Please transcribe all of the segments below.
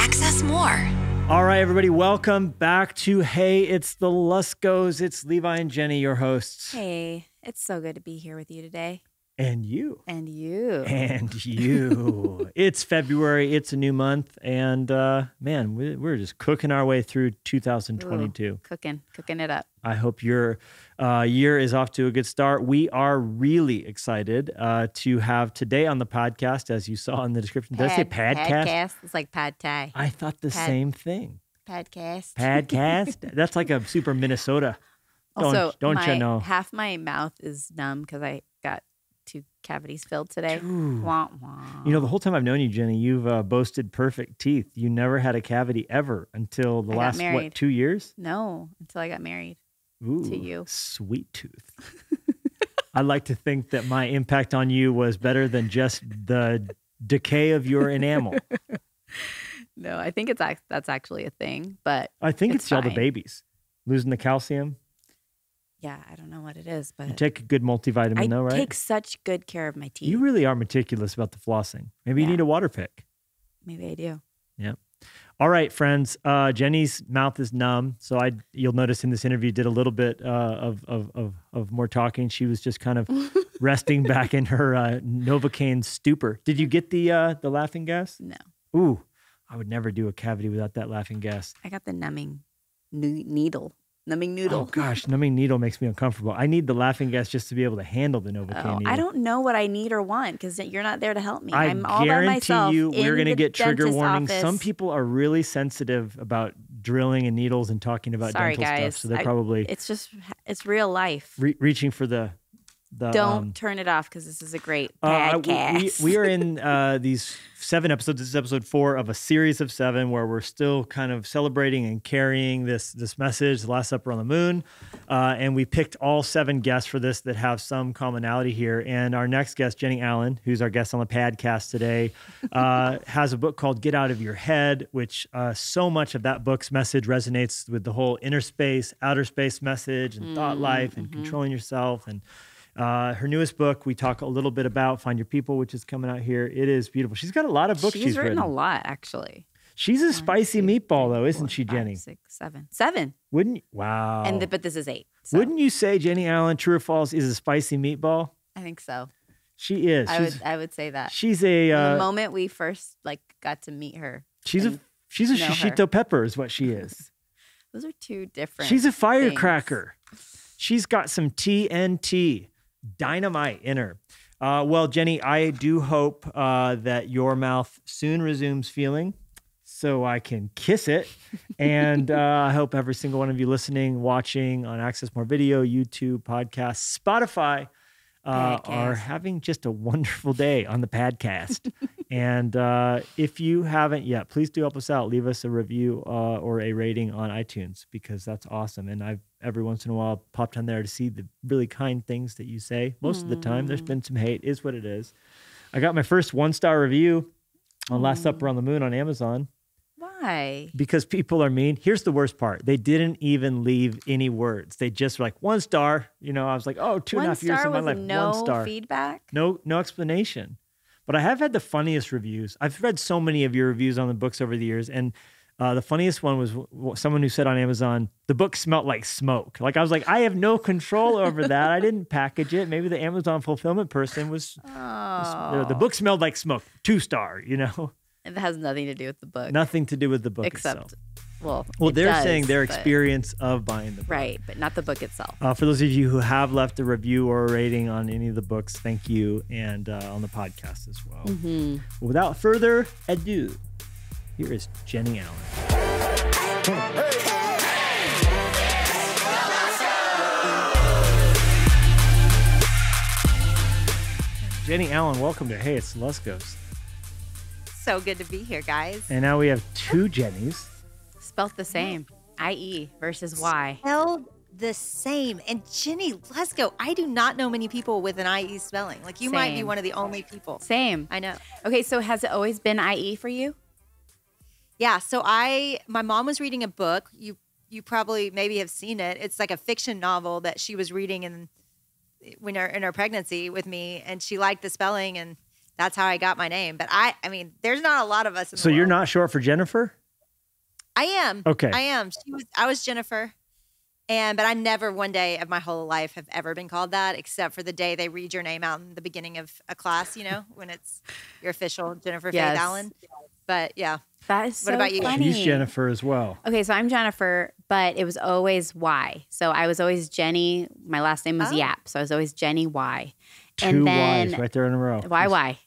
Access more. All right, everybody, welcome back to Hey, It's the Luskos. It's Levi and Jennie, your hosts. Hey, it's so good to be here with you today. And you. And you. And you. It's February. It's a new month. And man, we're just cooking our way through 2022. Ooh, cooking it up. I hope your year is off to a good start. We are really excited to have today on the podcast, as you saw in the description. Did I say podcast? Podcast. It's like pad thai. I thought the same thing. Podcast. Podcast? That's like a super Minnesota. Also, don't you know? Half my mouth is numb because I got 2 cavities filled today. Wah, wah. You know, the whole time I've known you, Jennie, you've boasted perfect teeth. You never had a cavity ever until the last, 2 years? No, until I got married. Ooh, to you. Sweet tooth. I like to think that my impact on you was better than just the decay of your enamel. No, I think that's actually a thing, but I think it's all the babies losing the calcium. Yeah, I don't know what it is, but you take a good multivitamin though, right? I take such good care of my teeth. You really are meticulous about the flossing. Maybe you need a water pick. Maybe I do. Yeah. All right, friends. Jennie's mouth is numb, so you'll notice in this interview did a little bit of more talking. She was just kind of resting back in her Novocaine stupor. Did you get the laughing gas? No. Ooh, I would never do a cavity without that laughing gas. I got the numbing needle. Numbing noodle. Oh gosh, numbing needle makes me uncomfortable. I need the laughing gas just to be able to handle the Novocaine needle. I don't know what I need or want because you're not there to help me. I'm all by guarantee myself. You, we're going to get trigger warnings. Office. Some people are really sensitive about drilling and needles and talking about dental guys. stuff. So they're probably it's real life. Reaching for the don't turn it off because this is a great podcast. We are in these 7 episodes. This is episode 4 of a series of 7 where we're still kind of celebrating and carrying this message, the Last Supper on the Moon. And we picked all 7 guests for this that have some commonality here. And our next guest, Jennie Allen, who's our guest on the podcast today, has a book called Get Out of Your Head, which so much of that book's message resonates with the whole inner space, outer space message and thought life and controlling yourself. And her newest book, we talk a little bit about Find Your People, which is coming out here. It is beautiful. She's got a lot of books she's written. A lot, actually. She's a spicy meatball, though, isn't she, Jennie? 5, 6, 7. 7. Wouldn't you? Wow. But this is 8. So. Wouldn't you say Jennie Allen, true or false, is a spicy meatball? I think so. She is. I would say that. She's a... the moment we first got to meet her. She's a shishito pepper is what she is. Those are 2 different She's a firecracker. She's got some TNT. Dynamite in her. Well, Jennie, I do hope that your mouth soon resumes feeling so I can kiss it. And I hope every single one of you listening, watching on Access More Video, YouTube, podcast, Spotify, are having just a wonderful day on the podcast. And if you haven't yet, please do help us out. Leave us a review or a rating on iTunes because that's awesome. And I've every once in a while popped on there to see the really kind things that you say. Most of the time, there's been some hate, is what it is. I got my first 1-star review on Last Supper on the Moon on Amazon. Why? Because people are mean. Here's the worst part. They didn't even leave any words. They just were like, 1 star. You know, I was like, 2.5 years of my life. No 1 star. Feedback? No explanation. But I have had the funniest reviews. I've read so many of your reviews on the books over the years. And the funniest one was someone who said on Amazon, the book smelled like smoke. Like I was like, I have no control over that. I didn't package it. Maybe the Amazon fulfillment person was the book smelled like smoke. 2-star, you know? It has nothing to do with the book. Nothing to do with the book itself. Well, they're saying their experience of buying the book. Right, but not the book itself. For those of you who have left a review or a rating on any of the books, thank you. And on the podcast as well. Mm-hmm. Without further ado, here is Jennie Allen. Jennie Allen, welcome to Hey, It's the Luskos. So good to be here, guys. And now we have 2 Jennies. Spelt the same. I-E versus Y. Spelled the same. And Jennie Lusko, I do not know many people with an I-E spelling. Like you might be one of the only people. Same. I know. Okay, so has it always been I-E for you? Yeah, so my mom was reading a book. You probably maybe have seen it. It's like a fiction novel that she was reading in her pregnancy with me, and she liked the spelling, and that's how I got my name. But I mean, there's not a lot of us in the So world. you're not short for Jennifer? I am. Okay. I am. I was Jennifer. But I never one day of my whole life have ever been called that, except for the day they read your name out in the beginning of a class, when it's your official Jennifer Faith Allen. But yeah. That is so What about you? funny. She's Jennifer as well. Okay, so I'm Jennifer, but it was always Y. So I was always Jennie. My last name was Yap, so I was always Jennie Y. Two Ys right there in a row. YY.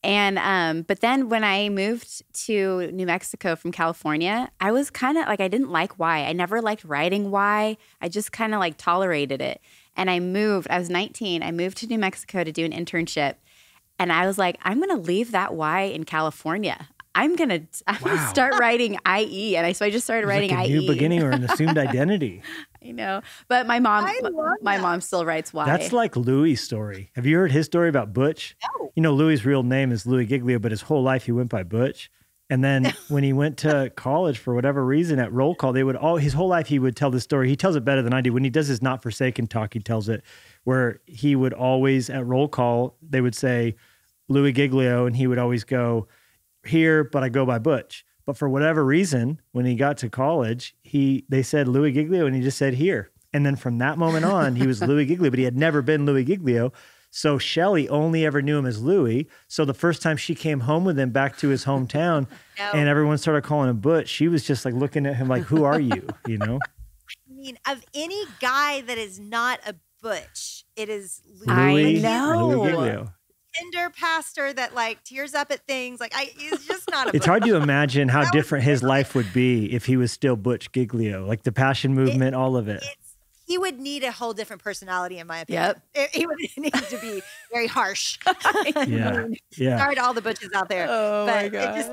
And but then when I moved to New Mexico from California, I was kind of like, I didn't like Y. I never liked writing Y. I just kind of like tolerated it. And I was 19. I moved to New Mexico to do an internship. And I was like, I'm going to leave that Y in California. I'm gonna start writing IE, and so I just started writing like a IE. new beginning or an assumed identity. I know, but my mom still writes Y. That's like Louis' story. Have you heard his story about Butch? No. Louis' real name is Louis Giglio, but his whole life he went by Butch. And then when he went to college for whatever reason at roll call, his whole life he would tell this story. He tells it better than I do. When he does his Not Forsaken talk, he tells it where he would always at roll call they would say Louis Giglio, and he would always go, here, but I go by Butch. But for whatever reason, when he got to college, they said Louis Giglio, and he just said here. And then from that moment on, he was Louis Giglio, but he had never been Louis Giglio. So Shelley only ever knew him as Louis. So the first time she came home with him back to his hometown, and everyone started calling him Butch, she was just like looking at him like, who are you? I mean, of any guy that is not a Butch, it is Louis. I know. Louis Giglio. Tender pastor that like tears up at things. Like he's just not a It's hard to imagine how different his life would be if he was still Butch Giglio, like the passion movement, all of it. He would need a whole different personality, in my opinion. He would need to be very harsh. Yeah. Sorry to all the Butches out there. Oh but my gosh.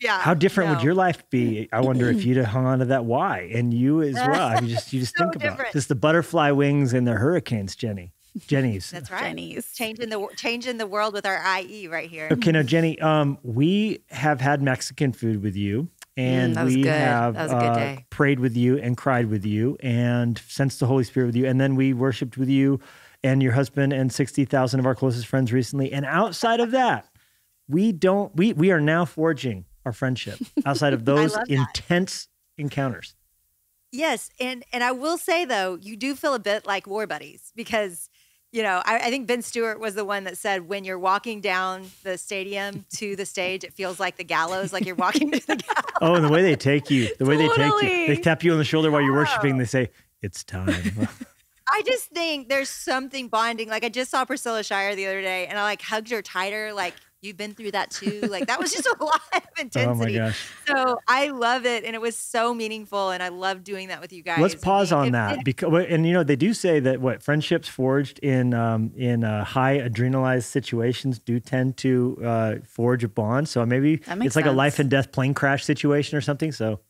How different would your life be? I wonder if you'd have hung on to that Y, and you as well. I mean, you just think about it. Just the butterfly wings and the hurricanes, Jennie's. That's right. Jennie's. Changing the world with our IE right here. Okay, now Jennie, we have had Mexican food with you, and that was we good. have That was a good day. prayed with you and cried with you and sensed the Holy Spirit with you, and then we worshiped with you and your husband and 60,000 of our closest friends recently. And outside of that, we are now forging our friendship outside of those intense encounters. Yes, and I will say though, you do feel a bit like war buddies because. I think Ben Stewart was the one that said when you're walking down the stadium to the stage, it feels like the gallows, like you're walking to the gallows. Oh, and the way they take you, they tap you on the shoulder while you're worshiping. They say, it's time. I just think there's something bonding. Like I just saw Priscilla Shirer the other day and I like hugged her tighter. Like you've been through that too. Like that was just a lot of intensity. Oh my gosh. So I love it. And it was so meaningful. And I love doing that with you guys. Let's pause on that because, they do say that friendships forged in high adrenalized situations do tend to forge a bond. So maybe it's like a life and death plane crash situation or something. So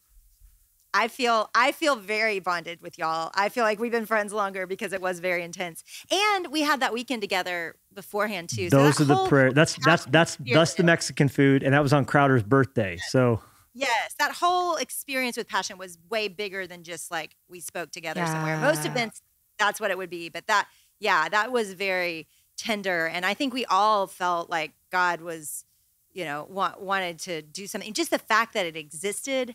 I feel very bonded with y'all. I feel like we've been friends longer because it was very intense. And we had that weekend together beforehand too. Those are the prayers. That's the Mexican food. And that was on Crowder's birthday. So yes, that whole experience with Passion was way bigger than just like we spoke together somewhere. Most events, that's what it would be. But that was very tender. And I think we all felt like God was, wanted to do something. Just the fact that it existed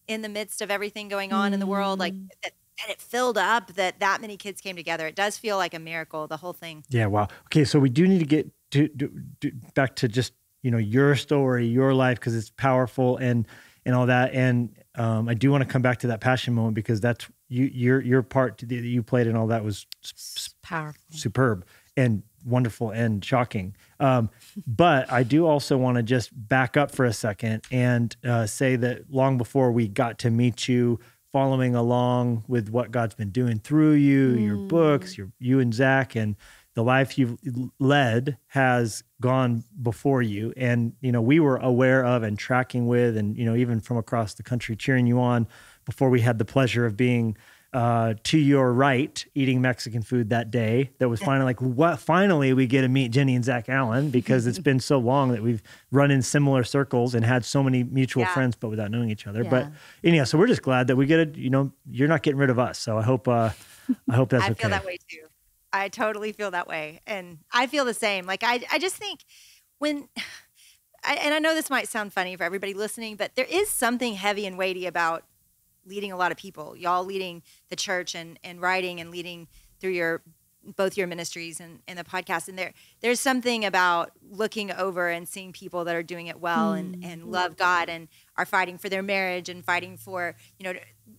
in the midst of everything going on in the world, like that it filled up that many kids came together. It does feel like a miracle, the whole thing. Yeah. Wow. Okay. So we do need to get back to just, your story, your life, because it's powerful and all that. And I do want to come back to that passion moment because that's your part that you played and all that was powerful, superb and wonderful and shocking. But I do also want to just back up for a second and say that long before we got to meet you, following along with what God's been doing through you, your books, you and Zach, and the life you've led has gone before you. And, we were aware of and tracking with, and, even from across the country, cheering you on before we had the pleasure of being to your right, eating Mexican food that day. That was finally like, what? Finally, we get to meet Jennie and Zach Allen because it's been so long that we've run in similar circles and had so many mutual friends, but without knowing each other. But anyhow, so we're just glad that we get to, you're not getting rid of us. So I hope that's okay. I feel that way too. I totally feel that way. And I feel the same. Like, I just think when, and I know this might sound funny for everybody listening, but there is something heavy and weighty about leading a lot of people, y'all leading the church and writing and leading through both your ministries and the podcast. And there's something about looking over and seeing people that are doing it well and love God and are fighting for their marriage and fighting for,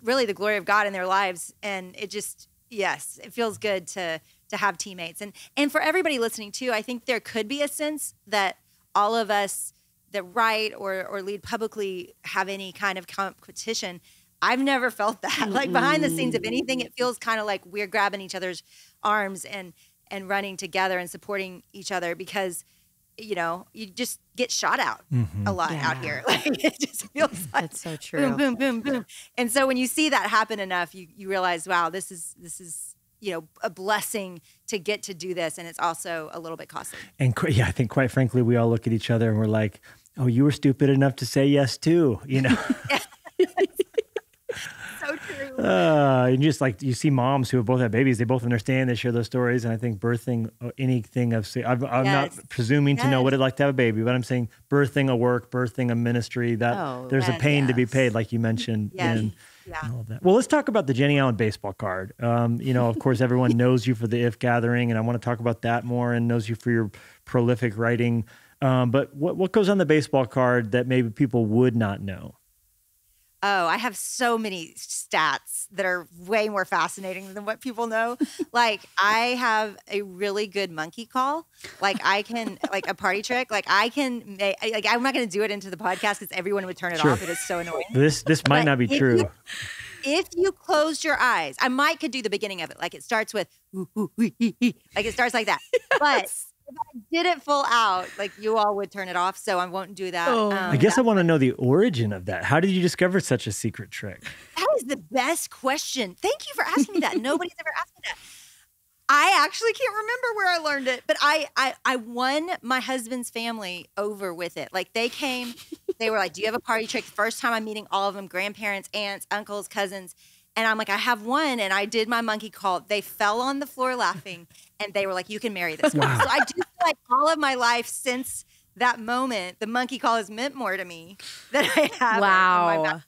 really the glory of God in their lives. And it just, yes, it feels good to have teammates. And for everybody listening too, I think there could be a sense that all of us that write or lead publicly have any kind of competition. I've never felt that. Like behind the scenes, if anything, it feels kind of like we're grabbing each other's arms and running together and supporting each other because, you just get shot out a lot out here. Like it just feels like that's so true. Boom, boom, boom, boom. And so when you see that happen enough, you realize, wow, this is a blessing to get to do this. And it's also a little bit costly. And I think quite frankly, we all look at each other and we're like, oh, you were stupid enough to say yes too, So true. And just like you see moms who have both had babies, they both understand, they share those stories. And I think birthing anything I'm not presuming to know what it's like to have a baby, but I'm saying birthing a work, birthing a ministry, that there's a pain to be paid, like you mentioned. And all of that. Well, let's talk about the Jennie Allen baseball card. Of course, everyone knows you for the If Gathering, and I want to talk about that more, and knows you for your prolific writing. But what goes on the baseball card that maybe people would not know? Oh, I have so many stats that are way more fascinating than what people know. Like I have a really good monkey call. Like I can, like a party trick. Like I can, I'm not going to do it into the podcast because everyone would turn it off. It is so annoying. This might not be true. If you closed your eyes, I could do the beginning of it. Like it starts with, ooh, ooh, like it starts like that. But if I did it full out, like you all would turn it off. So I won't do that. I guess I want to know the origin of that. How did you discover such a secret trick? That is the best question. Thank you for asking me that. Nobody's ever asked me that. I actually can't remember where I learned it, but I won my husband's family over with it. Like they came, they were like, do you have a party trick? First time I'm meeting all of them, grandparents, aunts, uncles, cousins. And I'm like, I have one. And I did my monkey call. They fell on the floor laughing. And they were like, you can marry this one. So I do feel like all of my life since that moment, the monkey call has meant more to me than I have. Wow. In my mouth.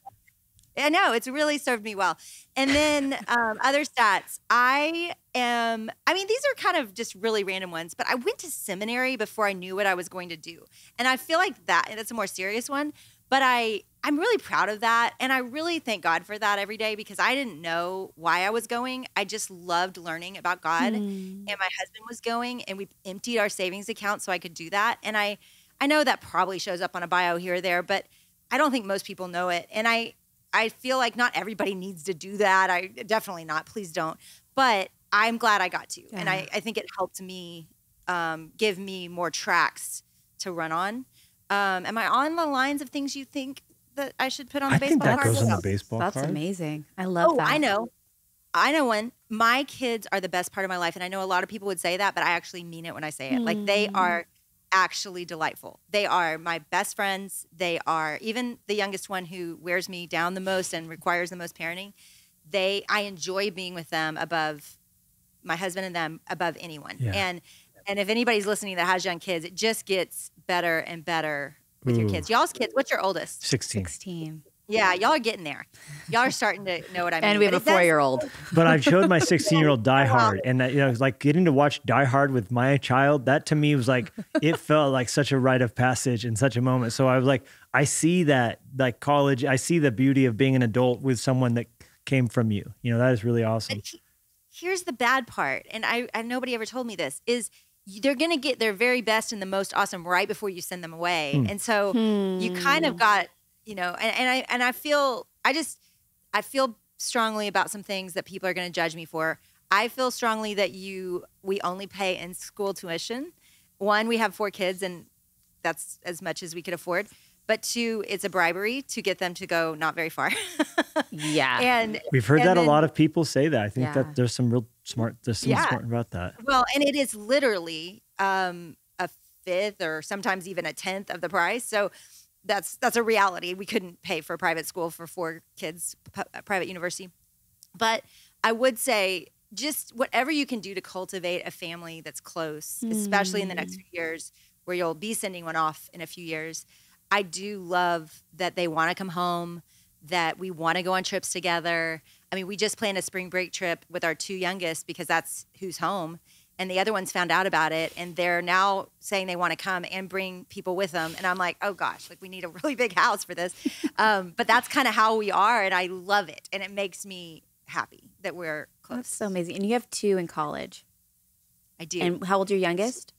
I know, it's really served me well. And then other stats, these are kind of just really random ones, but I went to seminary before I knew what I was going to do. And I feel like that's a more serious one, but I'm really proud of that. And I really thank God for that every day because I didn't know why I was going. I just loved learning about God. And my husband was going and we emptied our savings account so I could do that. And I know that probably shows up on a bio here or there, but I don't think most people know it. And I feel like not everybody needs to do that. Definitely not. Please don't. But I'm glad I got to. Yeah. And I think it helped me give me more tracks to run on. Am I on the lines of things you think that I should put on the baseball card? I think that goes on the baseball card. That's amazing. I love that. I know one. My kids are the best part of my life. And I know a lot of people would say that, but I actually mean it when I say it. Like they are actually delightful. They are my best friends. They are even the youngest one who wears me down the most and requires the most parenting. I enjoy being with them above my husband and them above anyone. Yeah. And if anybody's listening that has young kids, it just gets better and better with your kids. Y'all's kids, what's your oldest? 16. Yeah, y'all are getting there. Y'all are starting to know what I mean. And we have a 4-year-old. But I've showed my 16-year-old Die Hard, and it's like getting to watch Die Hard with my child. That to me was like, it felt like such a rite of passage in such a moment. So I was like, I see that like college. I see the beauty of being an adult with someone that came from you. That is really awesome. Here's the bad part, and I nobody ever told me this is. They're going to get their very best and the most awesome right before you send them away. And so you kind of got, I feel strongly about some things that people are going to judge me for. I feel strongly that we only pay in school tuition. 1, we have 4 kids and that's as much as we could afford. But 2, it's a bribery to get them to go not very far. Yeah. And we've heard that a lot of people say that. I think that there's some real smart, smart about that. Well, and it is literally a 5th or sometimes even a 10th of the price. So that's a reality. We couldn't pay for private school for 4 kids, private university. But I would say just whatever you can do to cultivate a family that's close, especially in the next few years, where you'll be sending one off in a few years. I do love that they want to come home, that we want to go on trips together. I mean, we just planned a spring break trip with our 2 youngest because that's who's home. And the other ones found out about it, and they're now saying they want to come and bring people with them. And I'm like, oh gosh, like we need a really big house for this. But that's kind of how we are, and I love it. And it makes me happy that we're close. That's so amazing. And you have 2 in college. I do. And how old's your youngest?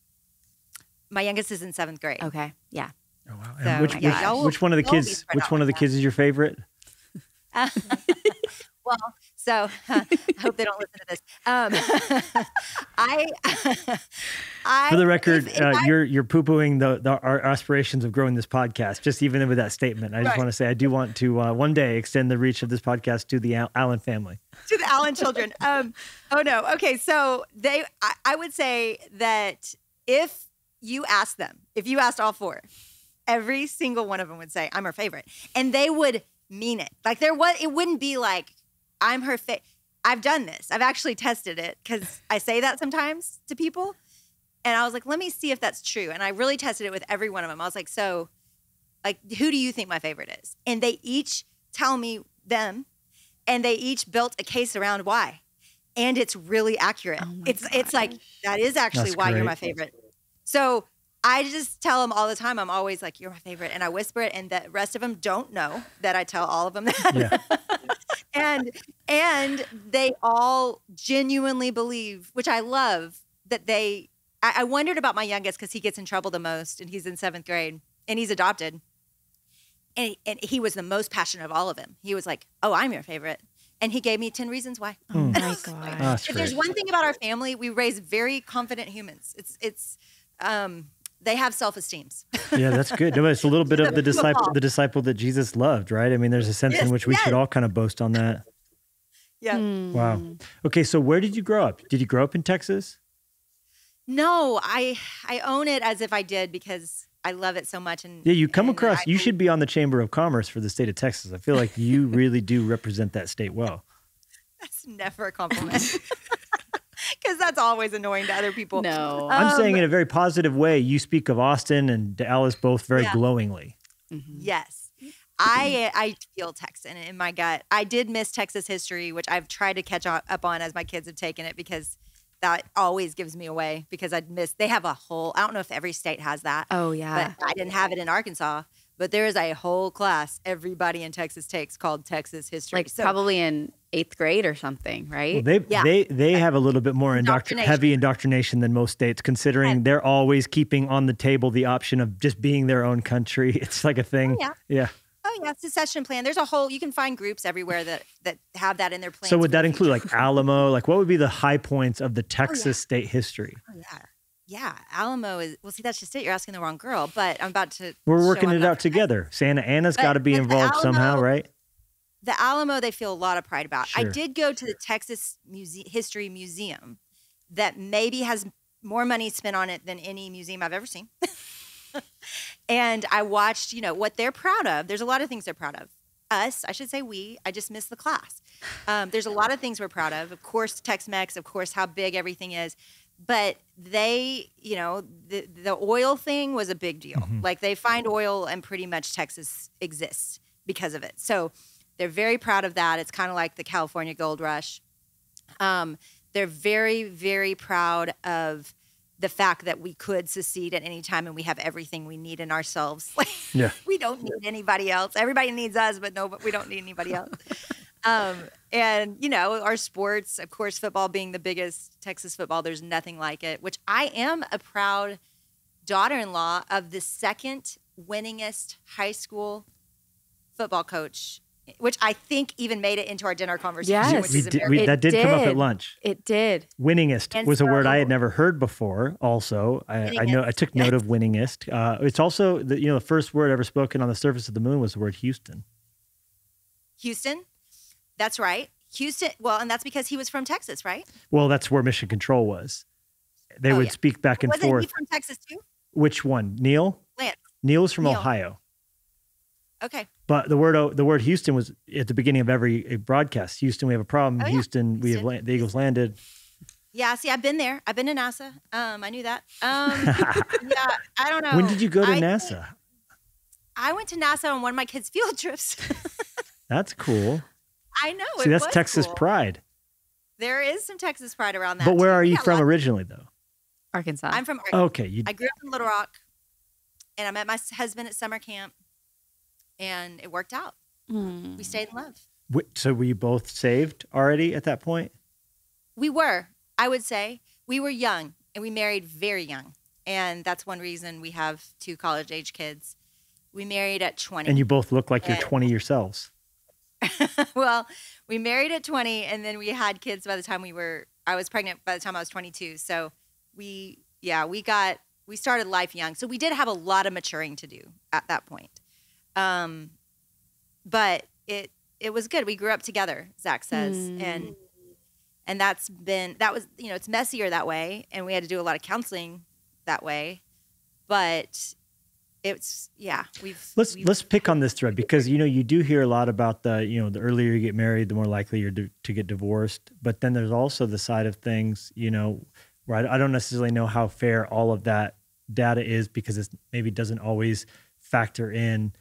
My youngest is in 7th grade. Okay. Yeah. Oh wow! So, And which one of the kids? Which one of the kids is your favorite? Well, so I hope they don't listen to this. For the record, you're poo-pooing our aspirations of growing this podcast. Just even with that statement, I just want to say I do want to one day extend the reach of this podcast to the Allen family, to the Allen children. Oh no. Okay, so I would say that if you asked all 4, every single one of them would say, I'm her favorite. And they would mean it. Like it wouldn't be like, I'm her favorite. I've done this. I've actually tested it because I say that sometimes to people. And I was like, let me see if that's true. And I really tested it with every one of them. I was like, so like, who do you think my favorite is? And they each tell me them, and they each built a case around why. And it's really accurate. Oh It's like, that is actually That's why great. you're my favorite. So I just tell them all the time, I'm always like, you're my favorite. And I whisper it, and the rest of them don't know that I tell all of them that. Yeah. and they all genuinely believe, which I love, that I wondered about my youngest because he gets in trouble the most, and he's in 7th grade, and he's adopted. And he was the most passionate of all of them. He was like, oh, I'm your favorite. And he gave me 10 reasons why. Oh my That's God. If there's one thing about our family, we raise very confident humans. They have self-esteems. Yeah, that's good. No, it's a little bit of the disciple that Jesus loved, right? I mean, there's a sense in which we should all kind of boast on that. Yeah. Wow. Okay, so where did you grow up? Did you grow up in Texas? No, I own it as if I did because I love it so much. And Yeah, you come across, you should be on the Chamber of Commerce for the state of Texas. I feel like you really do represent that state well. That's never a compliment. Because that's always annoying to other people. No. I'm saying in a very positive way. You speak of Austin and Dallas both very glowingly. Mm-hmm. Yes. I feel Texan in my gut. I did miss Texas history, which I've tried to catch up on as my kids have taken it, because that always gives me away, because they have a whole, I don't know if every state has that. Oh, yeah. But I didn't have it in Arkansas. But there is a whole class everybody in Texas takes called Texas history. Like probably in 8th grade or something, right? Well, they have a little bit more heavy indoctrination than most states, considering they're always keeping on the table the option of just being their own country. It's like a thing. Oh, yeah. Oh yeah, secession plan. There's a whole, you can find groups everywhere that have that in their plans. So would that include like Alamo? Like what would be the high points of the Texas state history? Oh yeah. Yeah, Alamo is, well, see, that's just it. You're asking the wrong girl, but I'm about to. We're working it out together. Santa Ana's got to be involved somehow, right? The Alamo, they feel a lot of pride about. Sure. I did go to the Texas History Museum that maybe has more money spent on it than any museum I've ever seen. And I watched, what they're proud of. There's a lot of things they're proud of. Us, I should say we. I just missed the class. There's a lot of things we're proud of. Of course, Tex-Mex, of course, how big everything is. But they, the oil thing was a big deal. Mm-hmm. Like they find oil and pretty much Texas exists because of it. So they're very proud of that. It's kind of like the California gold rush. They're very, very proud of the fact that we could secede at any time and we have everything we need in ourselves. Yeah. We don't need anybody else. Everybody needs us, but we don't need anybody else. And, our sports, of course, football being the biggest, Texas football, there's nothing like it, which I am a proud daughter-in-law of the second winningest high school football coach, which I think even made it into our dinner conversation. Yes. Which is That did come up at lunch. It did. Winningest was a word I had never heard before. Also, I took note of winningest. It's also the first word ever spoken on the surface of the moon was the word Houston. Houston, that's right. Houston. Well, and that's because he was from Texas, right? Well, that's where Mission Control was. They would speak back and forth. Wasn't he from Texas too? Which one? Neil? Lance. Neil was from Ohio. Okay. But the word Houston was at the beginning of every broadcast. Houston, we have a problem. Oh, yeah. Houston, we have the Eagles landed. Yeah, see, I've been there. I've been to NASA. I knew that. Yeah, I don't know. When did you go to NASA? I went to NASA on one of my kids' field trips. That's cool. I know. See, that's Texas pride. There is some Texas pride around that. But where are you from originally, though? Arkansas. I'm from Arkansas. Okay. I grew up in Little Rock, and I met my husband at summer camp, and it worked out. We stayed in love. So were you both saved already at that point? We were, I would say. We were young, and we married very young. And that's one reason we have 2 college-age kids. We married at 20. And you both look like you're 20 yourselves. Well, we married at 20, and then we had kids by the time I was pregnant by the time I was 22. So we started life young. So we did have a lot of maturing to do at that point. But it was good. We grew up together, Zach says. And that was, it's messier that way. And we had to do a lot of counseling that way. But it's, let's pick on this thread, because, you do hear a lot about the earlier you get married, the more likely you're to get divorced. But then there's also the side of things, where I don't necessarily know how fair all of that data is, because it maybe doesn't always factor in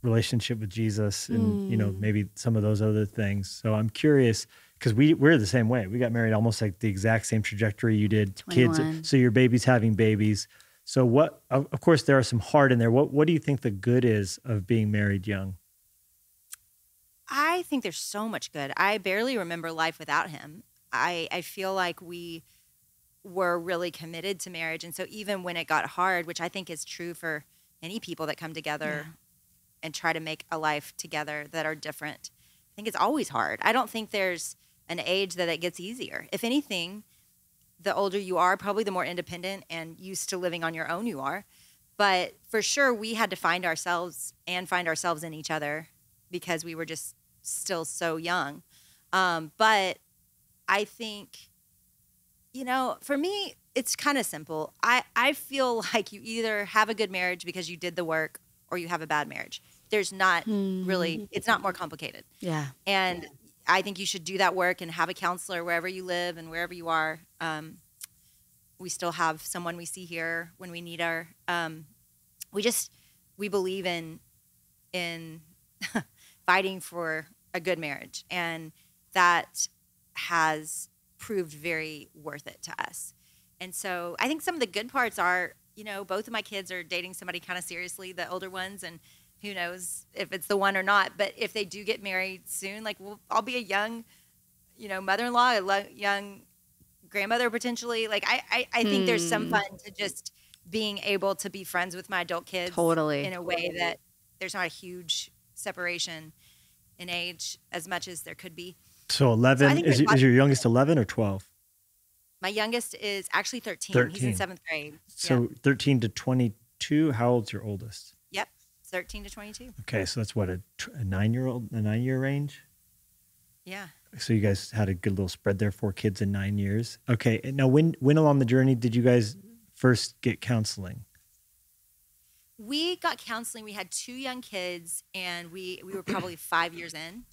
relationship with Jesus and, maybe some of those other things. So I'm curious, because we're the same way. We got married almost like the exact same trajectory you did. 21. Kids. So your baby's having babies. So what, of course, there are some hard in there. What do you think the good is of being married young? I think there's so much good. I barely remember life without him. I feel like we were really committed to marriage. And so even when it got hard, which I think is true for any people that come together and try to make a life together that are different, I think it's always hard. I don't think there's an age that it gets easier. If anything, the older you are, probably the more independent and used to living on your own you are. But for sure, we had to find ourselves in each other, because we were just still so young. But I think, for me, it's kind of simple. I feel like you either have a good marriage because you did the work, or you have a bad marriage. There's not really, it's not more complicated. Yeah. And I think you should do that work and have a counselor wherever you live and wherever you are. We still have someone we see here when we need our, we believe in fighting for a good marriage. And that has proved very worth it to us. And so I think some of the good parts are, both of my kids are dating somebody kind of seriously, the older ones, and who knows if it's the one or not. But if they do get married soon, I'll be a young, mother-in-law, a young grandmother potentially. I think there's some fun to just being able to be friends with my adult kids. Totally. In a way that there's not a huge separation in age as much as there could be. So 11, is your youngest 11 or 12? My youngest is actually 13. He's in 7th grade. So 13 to 22, how old's your oldest? Yep, 13 to 22. Okay, so that's what, a 9-year range? Yeah. So you guys had a good little spread there, 4 kids in 9 years. Okay, and now when along the journey did you guys first get counseling? We got counseling. We had 2 young kids, and we were probably 5 years in.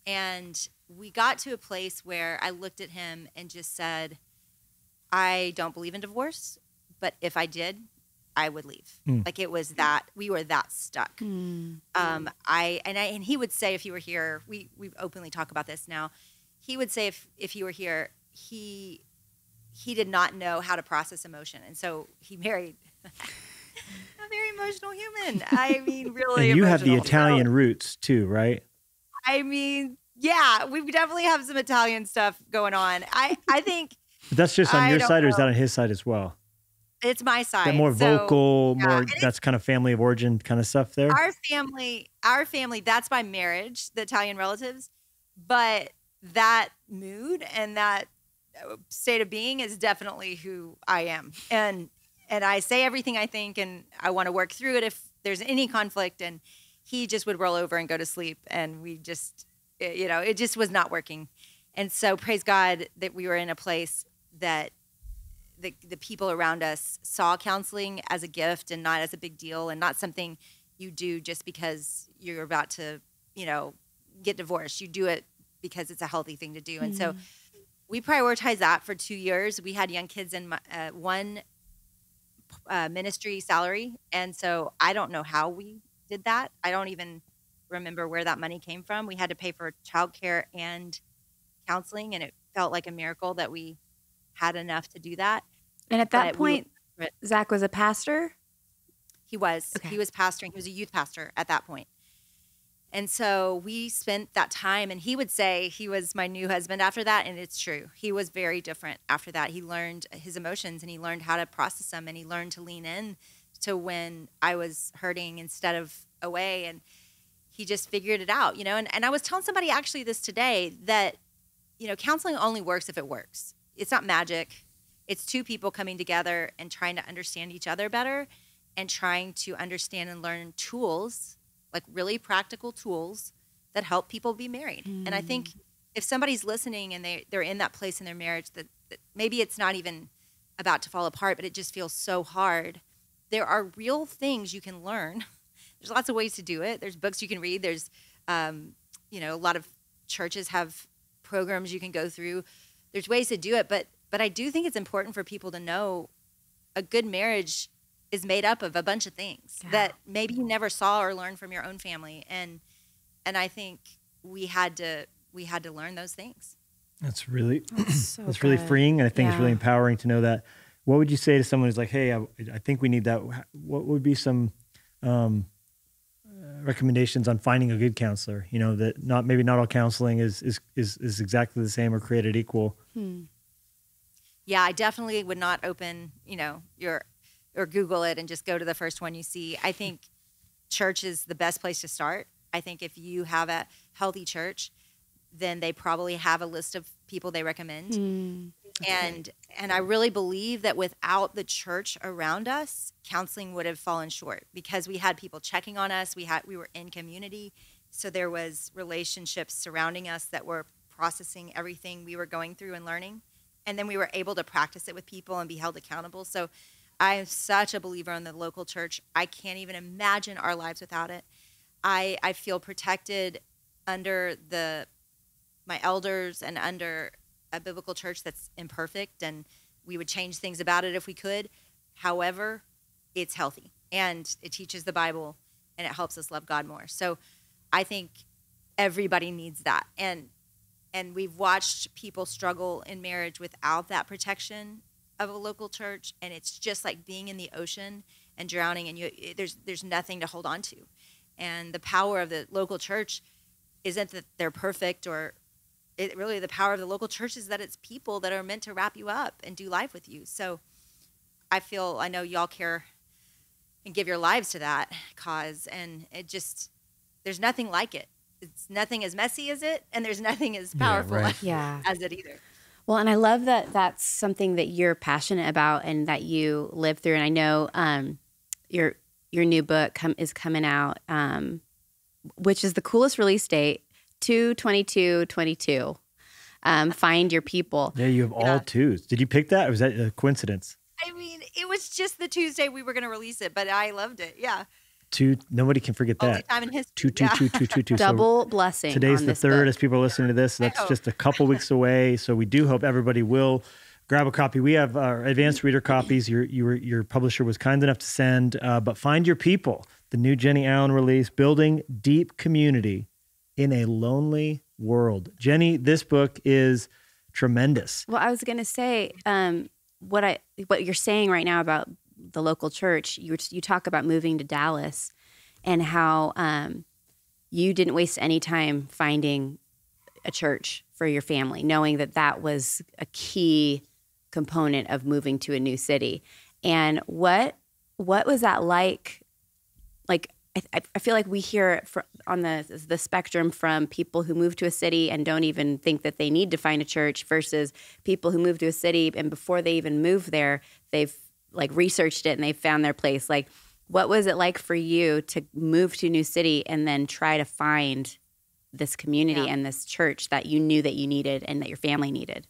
And we got to a place where I looked at him and just said, I don't believe in divorce, but if I did, I would leave. It was that, we were that stuck. And he would say, if he were here, we openly talk about this now. He would say if he were here, he did not know how to process emotion. And so he married a very emotional human. I mean, really. And you have the Italian roots too, right? I mean, yeah, we definitely have some Italian stuff going on. I think. But that's just on your side, or is that on his side as well? It's my side. That more vocal, that's kind of family of origin kind of stuff there? Our family, that's by marriage, the Italian relatives. But that mood and that state of being is definitely who I am. And I say everything I think, and I want to work through it if there's any conflict. And he just would roll over and go to sleep. And we just, it just was not working. And so praise God that we were in a place that the people around us saw counseling as a gift and not as a big deal, and not something you do just because you're about to, get divorced. You do it because it's a healthy thing to do. And so we prioritized that for 2 years. We had young kids in one ministry salary. And so I don't know how we did that. I don't even remember where that money came from. We had to pay for childcare and counseling, and it felt like a miracle that we had enough to do that. And at that point, Zach was a pastor? He was. Okay. He was pastoring. He was a youth pastor at that point. And so we spent that time, and he would say he was my new husband after that, and it's true. He was very different after that. He learned his emotions, and he learned how to process them, and he learned to lean in to when I was hurting instead of away, and he just figured it out, And I was telling somebody actually this today that, counseling only works if it works. It's not magic. It's two people coming together and trying to understand each other better and trying to understand and learn tools, like really practical tools that help people be married. And I think if somebody's listening and they're in that place in their marriage that maybe it's not even about to fall apart, but it just feels so hard, there are real things you can learn. There's lots of ways to do it. There's books you can read. There's, a lot of churches have programs you can go through. There's ways to do it, but I do think it's important for people to know a good marriage is made up of a bunch of things that maybe you never saw or learned from your own family. And I think we had to learn those things. That's really, so that's really freeing. And I think it's really empowering to know that. What would you say to someone who's like, hey, I think we need that. What would be some recommendations on finding a good counselor? That maybe not all counseling is exactly the same or created equal. Yeah, I definitely would not open, or Google it and just go to the first one you see. I think church is the best place to start. I think if you have a healthy church, then they probably have a list of people they recommend. And I really believe that without the church around us, counseling would have fallen short because we had people checking on us. We were in community. So there was relationships surrounding us that were processing everything we were going through and learning. And then we were able to practice it with people and be held accountable. So I'm such a believer in the local church. I can't even imagine our lives without it. I feel protected under my elders and under a biblical church that's imperfect, and we would change things about it if we could. However, it's healthy, and it teaches the Bible, and it helps us love God more. So I think everybody needs that. And we've watched people struggle in marriage without that protection of a local church, and it's just like being in the ocean and drowning, and there's nothing to hold on to. And the power of the local church isn't that they're perfect, or really the power of the local church is that it's people that are meant to wrap you up and do life with you. So I know y'all care and give your lives to that cause, and there's nothing like it. It's nothing as messy as it, and there's nothing as powerful as it either. Well, and I love that that's something that you're passionate about and that you live through. And I know your new book is coming out, which is the coolest release date, 2/22/22. Find your people. Yeah, you have all twos. Did you pick that, or was that a coincidence? I mean, it was just the Tuesday we were going to release it, but I loved it. Yeah. Nobody can forget that. Only time in history. 2/22/22. Double blessing. Today's on the this 3rd book. as people are listening to this. That's just a couple weeks away. So we do hope everybody will grab a copy. We have our advanced reader copies. Your publisher was kind enough to send. But Find Your People, the new Jennie Allen release, Building Deep Community in a Lonely World. Jennie, this book is tremendous. Well, I was going to say what you're saying right now about the local church. You talk about moving to Dallas and how you didn't waste any time finding a church for your family, knowing that was a key component of moving to a new city. And what was that like? Like, I feel like we hear it on the spectrum from people who move to a city and don't even think that they need to find a church versus people who move to a city and before they even move there, they've like researched it and they found their place. Like, what was it like for you to move to a new city and then try to find this community and this church that you knew that you needed and that your family needed?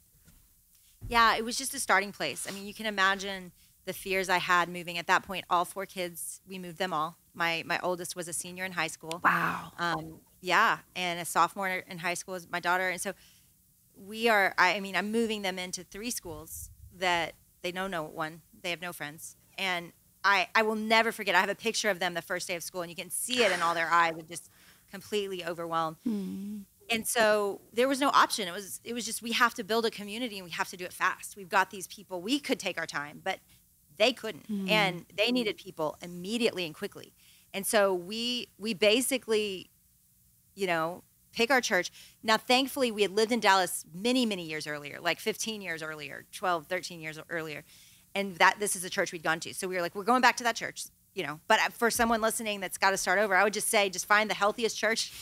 Yeah, it was just a starting place. I mean, you can imagine the fears I had moving at that point. All 4 kids, we moved them all. My oldest was a senior in high school. Wow. And a sophomore in high school is my daughter. And so I'm moving them into 3 schools that they know no one. They have no friends. And I will never forget. I have a picture of them the first day of school, and you can see it in all their eyes. They're just completely overwhelmed. And so there was no option. It was just, we have to build a community and we have to do it fast. We've got these people. We could take our time, but they couldn't. And they needed people immediately and quickly. And so we basically, pick our church. Now, thankfully, we had lived in Dallas many, many years earlier, like 15 years earlier, 12, 13 years earlier. And this is a church we'd gone to. So we were like, we're going back to that church, But for someone listening that's got to start over, I would just say, just find the healthiest church.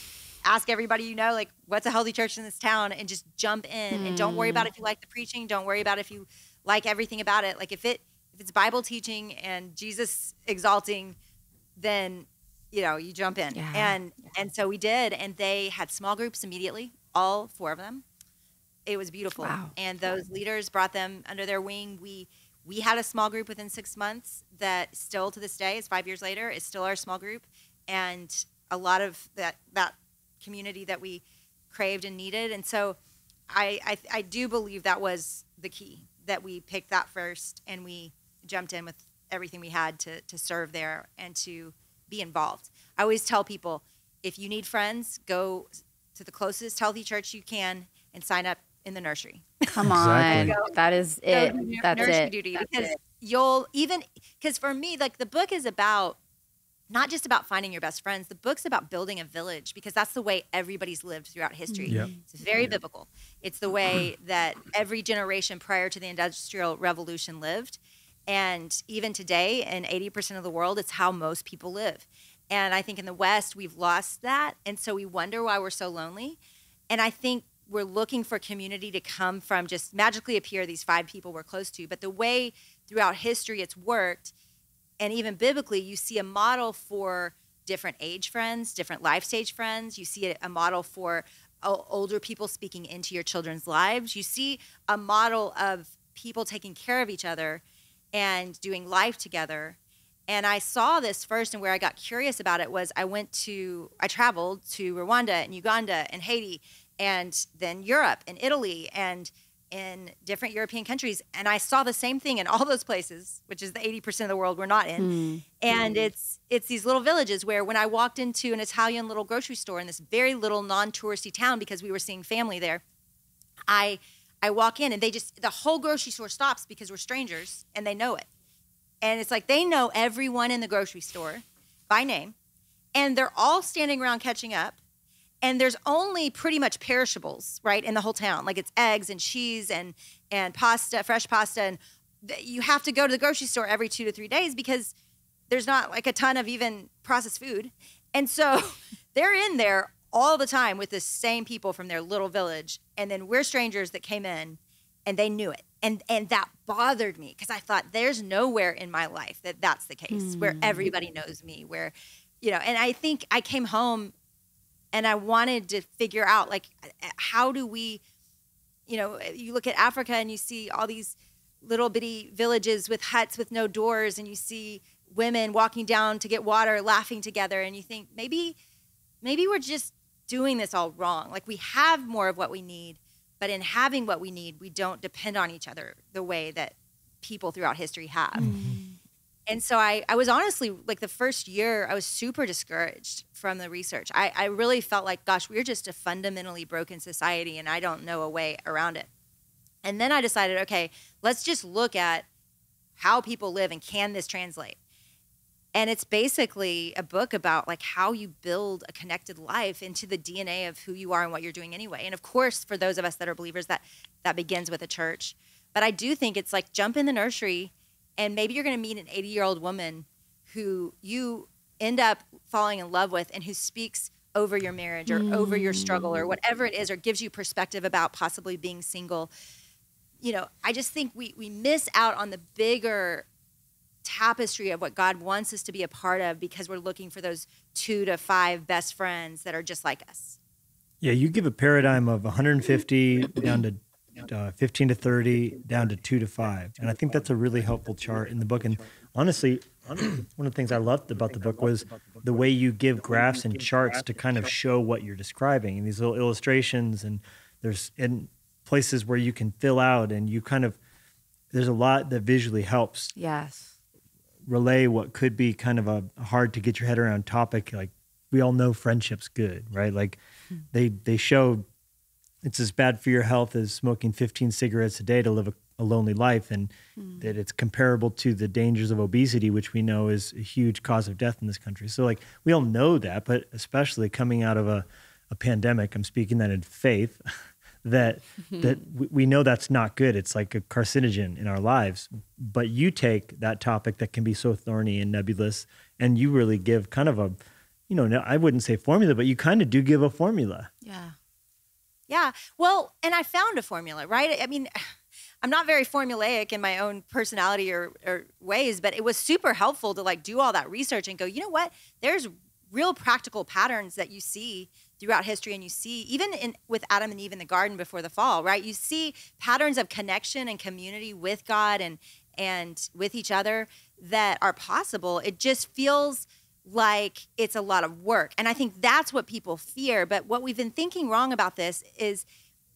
Ask everybody like, what's a healthy church in this town? And just jump in. And don't worry about if you like the preaching. Don't worry about if you like everything about it. Like, if it's Bible teaching and Jesus exalting, then you jump in. Yeah. And so we did, and they had small groups immediately, all 4 of them. It was beautiful. Wow. And those leaders brought them under their wing. We had a small group within 6 months that still to this day, is 5 years later, is still our small group. And a lot of that community that we craved and needed. And so I do believe that was the key, that we picked that first and we jumped in with everything we had to serve there and to be involved. I always tell people, if you need friends, go to the closest healthy church you can and sign up in the nursery. Come on. That is it. That's nursery it. Duty, because for me, like, the book is about, not just about finding your best friends. The book's about building a village, because that's the way everybody's lived throughout history. Yep. It's very biblical. It's the way that every generation prior to the Industrial Revolution lived. And even today, in 80% of the world, it's how most people live. And I think in the West, we've lost that. And so we wonder why we're so lonely. And I think we're looking for community to come from, just magically appear, these 5 people we're close to. But the way throughout history it's worked, and even biblically, you see a model for different age friends, different life stage friends. You see a model for older people speaking into your children's lives. You see a model of people taking care of each other and doing life together. And I saw this first, and where I got curious about it was I traveled to Rwanda and Uganda and Haiti, and then Europe and Italy and in different European countries. And I saw the same thing in all those places, which is the 80% of the world we're not in. And it's these little villages where, when I walked into an Italian little grocery store in this very little non-touristy town, because we were seeing family there, I walk in and the whole grocery store stops because we're strangers and they know it. And it's like, they know everyone in the grocery store by name, and they're all standing around catching up. And there's only pretty much perishables, right, in the whole town. Like, it's eggs and cheese and pasta, fresh pasta. And you have to go to the grocery store every 2 to 3 days because there's not like a ton of even processed food. And so they're in there all the time with the same people from their little village. And then we're strangers that came in, and they knew it. And that bothered me, because I thought, there's nowhere in my life that's the case, where everybody knows me, where, and I think I came home and I wanted to figure out, like, how do we, you look at Africa and you see all these little bitty villages with huts with no doors, and you see women walking down to get water, laughing together. And you think, maybe we're just doing this all wrong. Like, we have more of what we need, but in having what we need, we don't depend on each other the way that people throughout history have. And so I was honestly, like, the first year, I was super discouraged from the research. I really felt like, gosh, we're just a fundamentally broken society, and I don't know a way around it. And then I decided, okay, let's just look at how people live, and can this translate? And it's basically a book about, like, how you build a connected life into the DNA of who you are and what you're doing anyway. And of course, for those of us that are believers, that begins with a church. But I do think it's like, jump in the nursery, and maybe you're going to meet an 80-year-old woman who you end up falling in love with, and who speaks over your marriage or over your struggle or whatever it is, or gives you perspective about possibly being single. I just think we miss out on the bigger tapestry of what God wants us to be a part of, because we're looking for those 2 to 5 best friends that are just like us. Yeah, you give a paradigm of 150 down to 15 to 30, down to 2 to 5. And I think that's a really helpful chart in the book. And honestly, one of the things I loved about the book was the way you give graphs and charts to kind of show what you're describing, and these little illustrations. And places where you can fill out and you kind of, there's a lot that visually helps Yes. relay what could be kind of a hard to get your head around topic. Like we all know friendship's good, right? Like they show it's as bad for your health as smoking 15 cigarettes a day to live a lonely life, and that it's comparable to the dangers of obesity, which we know is a huge cause of death in this country. So like we all know that, but especially coming out of a pandemic, I'm speaking that in faith, that we know that's not good. It's like a carcinogen in our lives. But you take that topic that can be so thorny and nebulous, and you really give kind of a, I wouldn't say formula, but you kind of do give a formula. Yeah. Yeah. Well, and I found a formula, right? I mean, I'm not very formulaic in my own personality or ways, but it was super helpful to like do all that research and go, you know what? There's real practical patterns that you see throughout history, and you see even with Adam and Eve in the garden before the fall, right? You see patterns of connection and community with God and with each other that are possible. It just feels like it's a lot of work. And I think that's what people fear. But what we've been thinking wrong about this is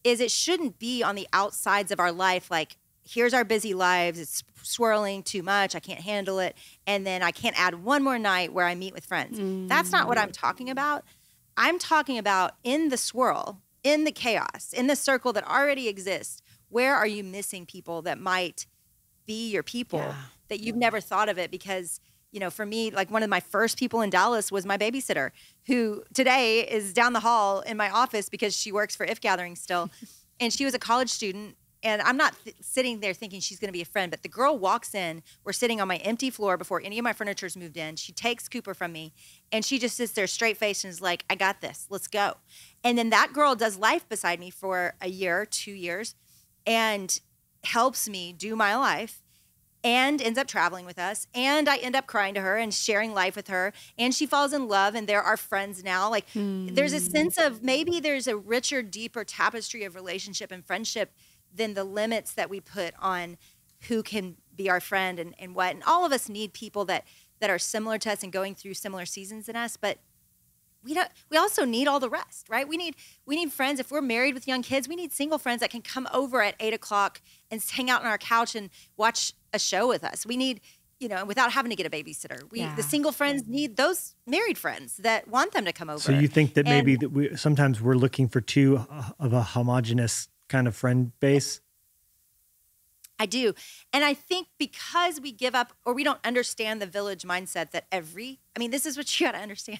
it shouldn't be on the outsides of our life. Like, here's our busy lives. It's swirling too much. I can't handle it. And then I can't add one more night where I meet with friends. That's not what I'm talking about. I'm talking about in the swirl, in the chaos, in the circle that already exists. Where are you missing people that might be your people that you've never thought of it? Because for me, like one of my first people in Dallas was my babysitter, who today is down the hall in my office because she works for If Gathering still. And she was a college student. And I'm not sitting there thinking she's going to be a friend, but the girl walks in. We're sitting on my empty floor before any of my furniture's moved in. She takes Cooper from me, and she just sits there straight faced and is like, I got this. Let's go. And then that girl does life beside me for a year, 2 years, and helps me do my life, and ends up traveling with us. And I end up crying to her and sharing life with her. And she falls in love, and they're our friends now. Like there's a sense of maybe there's a richer, deeper tapestry of relationship and friendship than the limits that we put on who can be our friend and what. And all of us need people that are similar to us and going through similar seasons than us. But we also need all the rest, right? We need friends. If we're married with young kids, we need single friends that can come over at 8:00 and hang out on our couch and watch a show with us. We need, without having to get a babysitter. The single friends need those married friends that want them to come over. So you think that maybe that sometimes we're looking for too of a homogenous kind of friend base? I do. And I think because we give up or we don't understand the village mindset that this is what you got to understand.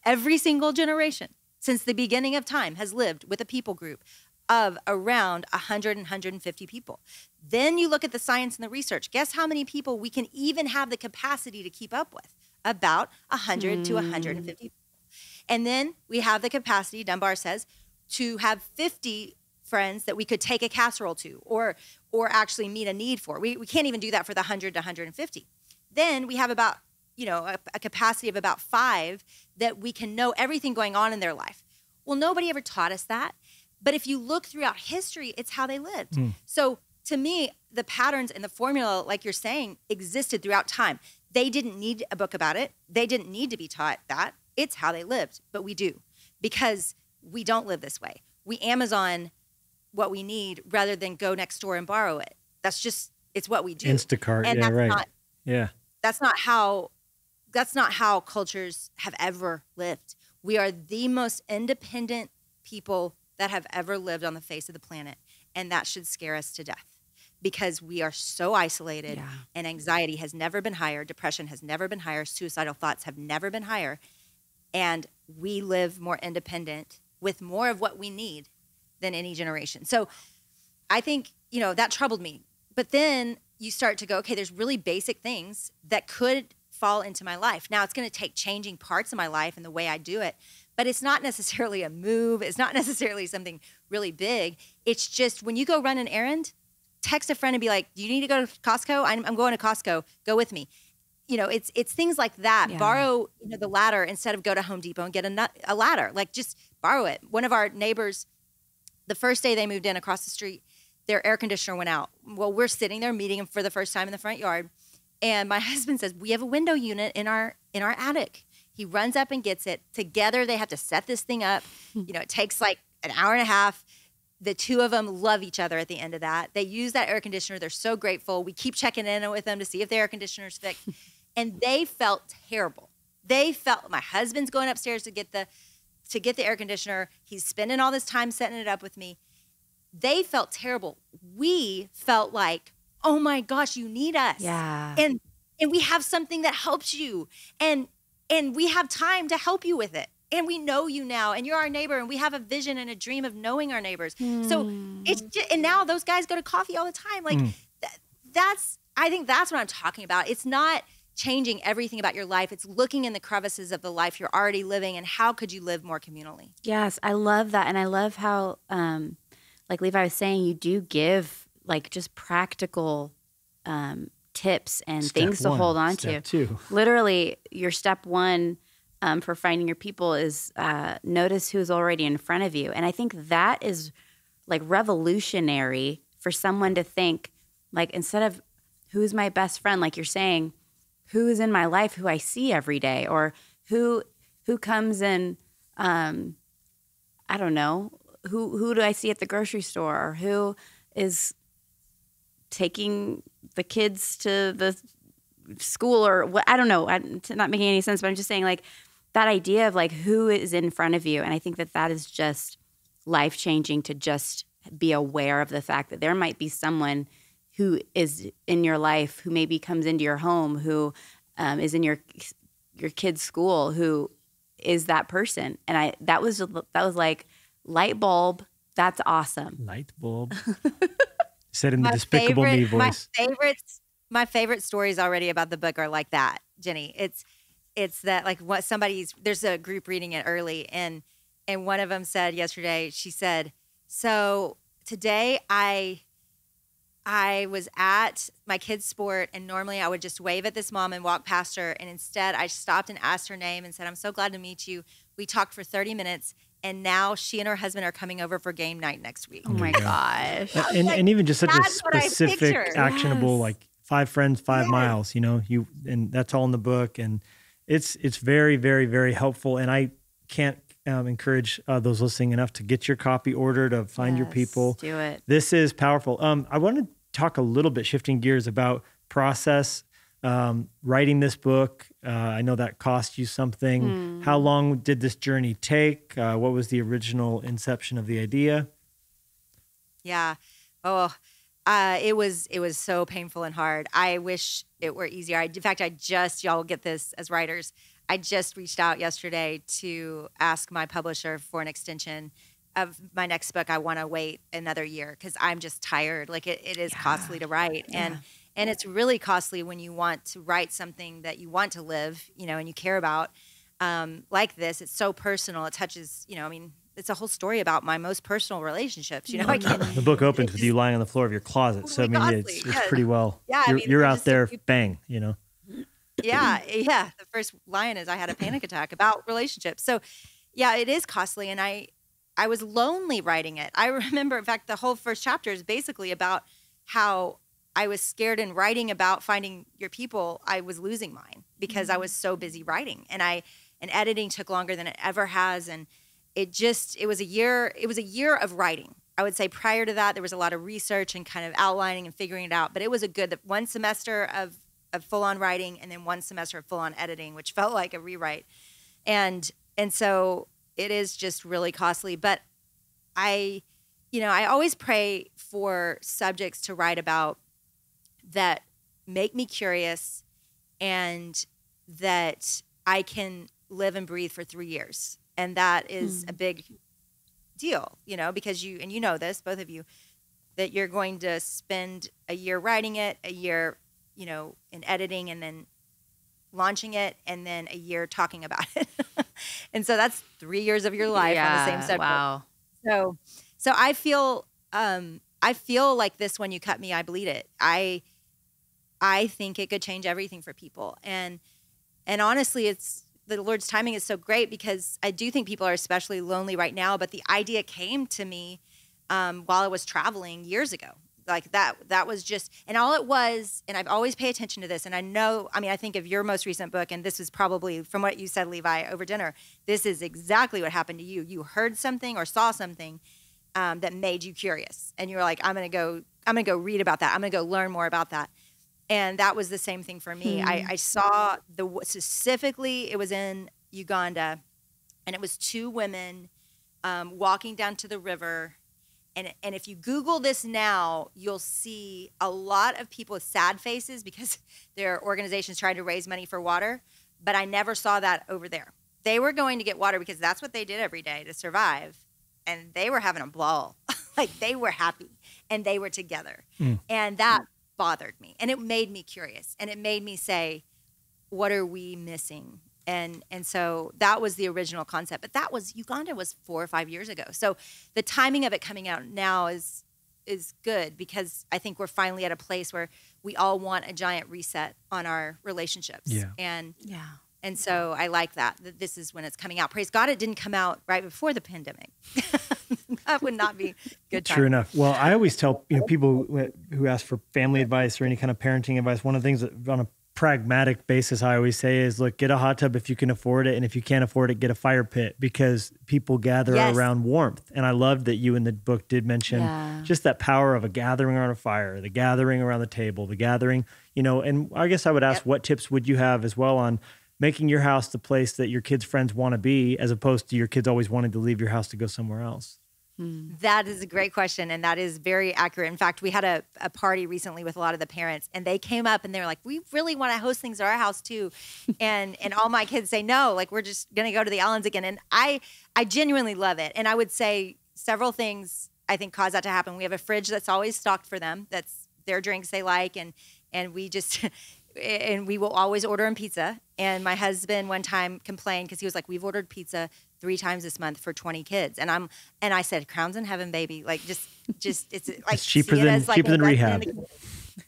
Every single generation since the beginning of time has lived with a people group of around 100 and 150 people. Then you look at the science and the research. Guess how many people we can even have the capacity to keep up with? About 100 to 150 people. And then we have the capacity, Dunbar says, to have 50 friends that we could take a casserole to or actually meet a need for. We can't even do that for the 100 to 150. Then we have about, a capacity of about 5 that we can know everything going on in their life. Well, nobody ever taught us that. But if you look throughout history, it's how they lived. So to me, the patterns and the formula, like you're saying, existed throughout time. They didn't need a book about it. They didn't need to be taught that. It's how they lived. But we do, because we don't live this way. We Amazon what we need rather than go next door and borrow it. It's what we do. Instacart, and yeah, right. That's not how cultures have ever lived. We are the most independent people that have ever lived on the face of the planet. And that should scare us to death because we are so isolated and anxiety has never been higher. Depression has never been higher. Suicidal thoughts have never been higher. And we live more independent with more of what we need than any generation. So I think, that troubled me. But then you start to go, okay, there's really basic things that could fall into my life. Now it's going to take changing parts of my life and the way I do it, but it's not necessarily a move. It's not necessarily something really big. It's just when you go run an errand, text a friend and be like, do you need to go to Costco? I'm going to Costco. Go with me. It's things like that. Yeah. Borrow, the ladder instead of go to Home Depot and get a ladder. Like just borrow it. One of our neighbors, the first day they moved in across the street, their air conditioner went out. Well, we're sitting there meeting them for the first time in the front yard. And my husband says, we have a window unit in our attic. He runs up and gets it. Together, they have to set this thing up. It takes like an hour and a half. the two of them love each other at the end of that. They use that air conditioner. They're so grateful. We keep checking in with them to see if the air conditioner's fixed. And they felt terrible. They felt, my husband's going upstairs to get the air conditioner. He's spending all this time setting it up with me. They felt terrible. We felt like, oh my gosh, you need us. Yeah. And we have something that helps you. And we have time to help you with it. And we know you now, and you're our neighbor, and we have a vision and a dream of knowing our neighbors. So it's just, and now those guys go to coffee all the time. Like I think that's what I'm talking about. It's not changing everything about your life. It's looking in the crevices of the life you're already living, and how could you live more communally? Yes, I love that. And I love how, like Levi was saying, you do give like just practical tips and Step things to one, hold on step to. two. Literally, your step one for finding your people is notice who's already in front of you. And I think that is like revolutionary for someone to think, like, instead of who's my best friend, like you're saying, who is in my life who I see every day, or who comes in, I don't know, who do I see at the grocery store, or who is taking the kids to the school, or what, I don't know. It's not making any sense, but I'm just saying, like, that idea of like who is in front of you. And I think that is just life-changing, to just be aware of the fact that there might be someone who is in your life, who maybe comes into your home, who is in your kid's school, who is that person. And that was like light bulb. That's awesome. Light bulb. Said in the Despicable Me voice. My favorite stories already about the book are like that, Jennie. It's that, like, what there's a group reading it early, and one of them said yesterday, she said, so today I was at my kid's sport, and normally I would just wave at this mom and walk past her, and instead I stopped and asked her name and said, I'm so glad to meet you. We talked for 30 minutes, and now she and her husband are coming over for game night next week. Oh my gosh. And even just such a That's what I specific, picture. actionable, Yes. like 5 friends, 5 Yes. miles, and that's all in the book. And it's very, very, very helpful. And I can't encourage those listening enough to get your copy ordered, of Find Your Yes, People. do it. This is powerful. I want to talk a little bit, shifting gears, about process, writing this book. I know that cost you something. How long did this journey take? What was the original inception of the idea? Yeah. Oh, it was so painful and hard. I wish it were easier. In fact, y'all will get this as writers. I just reached out yesterday to ask my publisher for an extension of my next book. I want to wait another year because I'm just tired. Like it is costly to write. And it's really costly when you want to write something that you want to live, and you care about, like this. It's so personal. It touches, it's a whole story about my most personal relationships. I can't. The book opens with you lying on the floor of your closet. So, it's pretty well, you're out there, bang, Yeah. The first line is I had a panic attack about relationships. So, yeah, it is costly. And I was lonely writing it. I remember, in fact, the whole first chapter is basically about how I was scared in writing about finding your people. I was losing mine because I was so busy writing, and editing took longer than it ever has. And it was a year of writing. I would say prior to that, there was a lot of research and kind of outlining and figuring it out. But it was a good one semester of full-on writing, and then one semester of full-on editing, which felt like a rewrite. And so it is just really costly. But I always pray for subjects to write about that make me curious, and that I can live and breathe for 3 years. And that is a big deal, because you know this, both of you, that you're going to spend a year writing it, a year, in editing, and then launching it, and then a year talking about it. And so that's 3 years of your life on the same subject. Wow. So I feel like this, when you cut me, I bleed it. I think it could change everything for people. And honestly, it's the Lord's timing is so great, because I do think people are especially lonely right now. But the idea came to me while I was traveling years ago. Like that was just, and all it was, and I've always paid attention to this. And I think of your most recent book, and this is probably, from what you said, Levi, over dinner, this is exactly what happened to you. You heard something or saw something, that made you curious, and you were like, I'm gonna go read about that. I'm gonna go learn more about that. And that was the same thing for me. I saw specifically, it was in Uganda, and it was two women walking down to the river. And if you Google this now, you'll see a lot of people with sad faces because their organization's trying to raise money for water. But I never saw that over there. They were going to get water because that's what they did every day to survive. And they were having a ball. Like, they were happy and they were together. And that bothered me. And it made me curious. And it made me say, what are we missing? And so that was the original concept. But Uganda was 4 or 5 years ago. So the timing of it coming out now is good, because I think we're finally at a place where we all want a giant reset on our relationships. And so I like that this is when it's coming out. Praise God, it didn't come out right before the pandemic. That would not be good time. True enough. Well, I always tell people who ask for family advice or any kind of parenting advice, one of the things that on a pragmatic basis I always say is, look, get a hot tub if you can afford it. And if you can't afford it, get a fire pit, because people gather around warmth. And I love that you in the book did mention just that power of a gathering around a fire, the gathering around the table, the gathering, and I guess I would ask, what tips would you have as well on making your house the place that your kids' friends want to be, as opposed to your kids always wanting to leave your house to go somewhere else? That is a great question, and that is very accurate. In fact, we had a party recently with a lot of the parents, and they came up and they were like, we really want to host things at our house too. And all my kids say, no, like, we're just going to go to the Allens again. And I genuinely love it. And I would say several things I think cause that to happen. We have a fridge that's always stocked for them. That's their drinks they like. And we just... and we will always order them pizza. And my husband one time complained because he was like, we've ordered pizza 3 times this month for 20 kids. And I said, crowns in heaven, baby. Like, just it's like, it's cheaper than rehab.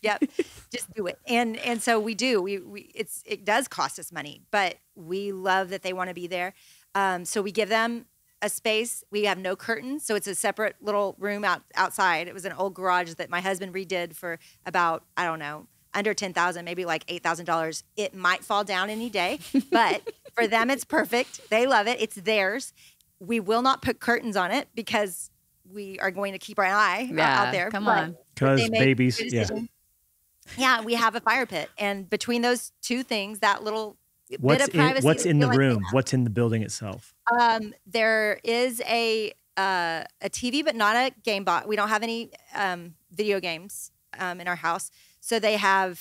Yep. Just do it. And so we do, it does cost us money, but we love that they want to be there. So we give them a space. We have no curtains. So it's a separate little room outside. It was an old garage that my husband redid for about, I don't know, under $10,000, maybe like $8,000. It might fall down any day, but for them, it's perfect. They love it. It's theirs. We will not put curtains on it because we are going to keep our eye out there. Come on. Because babies. Yeah, we have a fire pit. And between those two things, that little bit of privacy. What's in the room? What's in the building itself? There is a TV, but not a game box. We don't have any video games in our house. So they end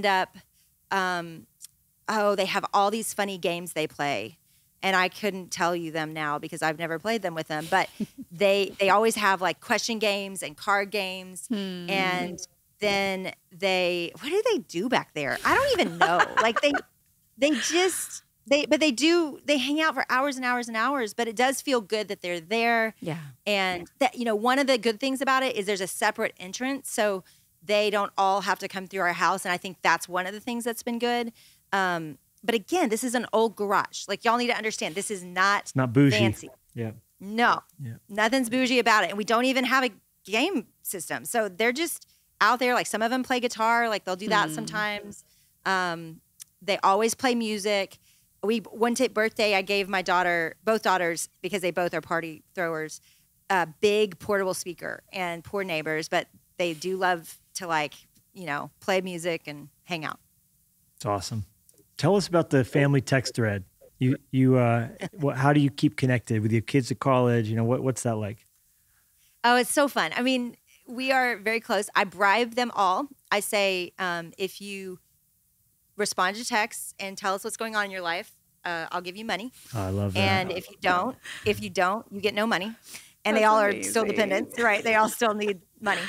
up, they have all these funny games they play. And I couldn't tell you them now because I've never played them with them. But they always have like question games and card games. And then what do they do back there? I don't even know. Like they hang out for hours and hours and hours, but it does feel good that they're there. Yeah. And that, one of the good things about it is there's a separate entrance. So they don't all have to come through our house. And I think that's one of the things that's been good. But again, this is an old garage. Like, y'all need to understand, this is not bougie. Fancy. Yeah. No. Yeah. Nothing's bougie about it. And we don't even have a game system. So they're just out there. Like, some of them play guitar. Like, they'll do that sometimes. They always play music. One birthday, I gave my both daughters, because they both are party throwers, a big portable speaker, and poor neighbors, but they do love to play music and hang out. It's awesome. Tell us about the family text thread. How do you keep connected with your kids at college? What's that like? Oh, it's so fun. I mean, we are very close. I bribe them all. I say, if you respond to texts and tell us what's going on in your life, I'll give you money. Oh, I love that. And if you don't, you get no money. And they all are still dependents, right? They all still need money.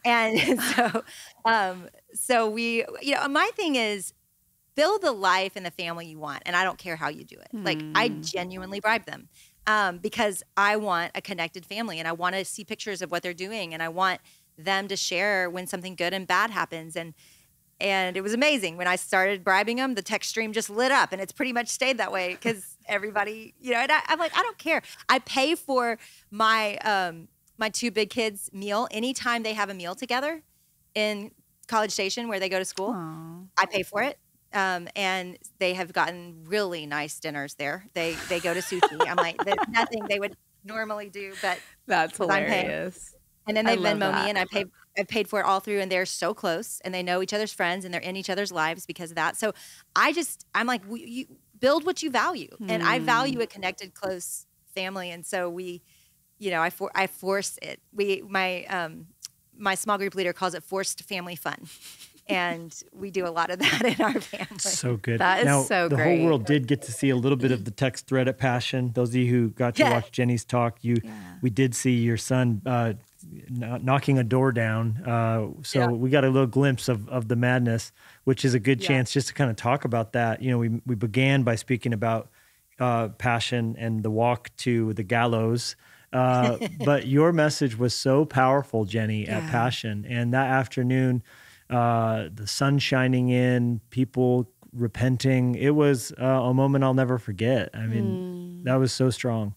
And so we, my thing is, build the life and the family you want. And I don't care how you do it. Like, I genuinely bribe them because I want a connected family, and I want to see pictures of what they're doing. And I want them to share when something good and bad happens. And it was amazing. When I started bribing them, the text stream just lit up, and it's pretty much stayed that way because everybody, and I'm like, I don't care. I pay for my my 2 big kids' meal anytime they have a meal together in College Station where they go to school. Aww. I pay for it. And they have gotten really nice dinners there. They go to sushi. I'm like, there's nothing they would normally do, but That's 'cause I'm paying. hilarious. And then I they love Venmo that. me, and I paid for it all through, and they're so close, and they know each other's friends, and they're in each other's lives because of that. So I'm like, you build what you value, and I value a connected, close family, and so we, I force it. My small group leader calls it forced family fun. And we do a lot of that in our family. So good. That is now, so the great. whole world did get to see a little bit of the text thread at Passion. Those of you who got to watch Jennie's talk, we did see your son knocking a door down. So we got a little glimpse of the madness, which is a good chance just to kind of talk about that. We began by speaking about Passion and the walk to the gallows. But your message was so powerful, Jennie, at Passion. And that afternoon, the sun shining in, people repenting. It was a moment I'll never forget. I mean, that was so strong.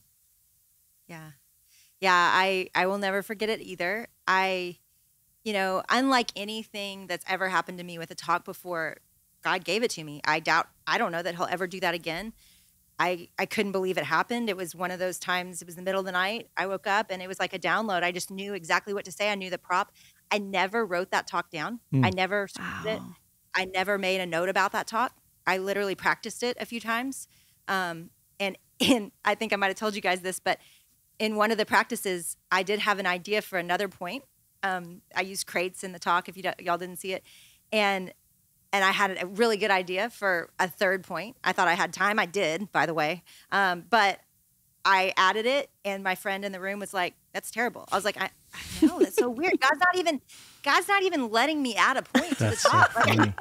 Yeah. I will never forget it either. Unlike anything that's ever happened to me with a talk before, God gave it to me. I don't know that he'll ever do that again. I couldn't believe it happened. It was one of those times, it was the middle of the night. I woke up and it was like a download. I just knew exactly what to say. I knew the prop. I never wrote that talk down. I never scripted it. I never made a note about that talk. I literally practiced it a few times. And I think I might have told you guys this, but in one of the practices, I did have an idea for another point. I used crates in the talk, if y'all didn't see it. And I had a really good idea for a third point. I thought I had time. I did, by the way. But I added it, and my friend in the room was like, "That's terrible." I was like, "I know, that's so weird. God's not even letting me add a point to the talk." So funny.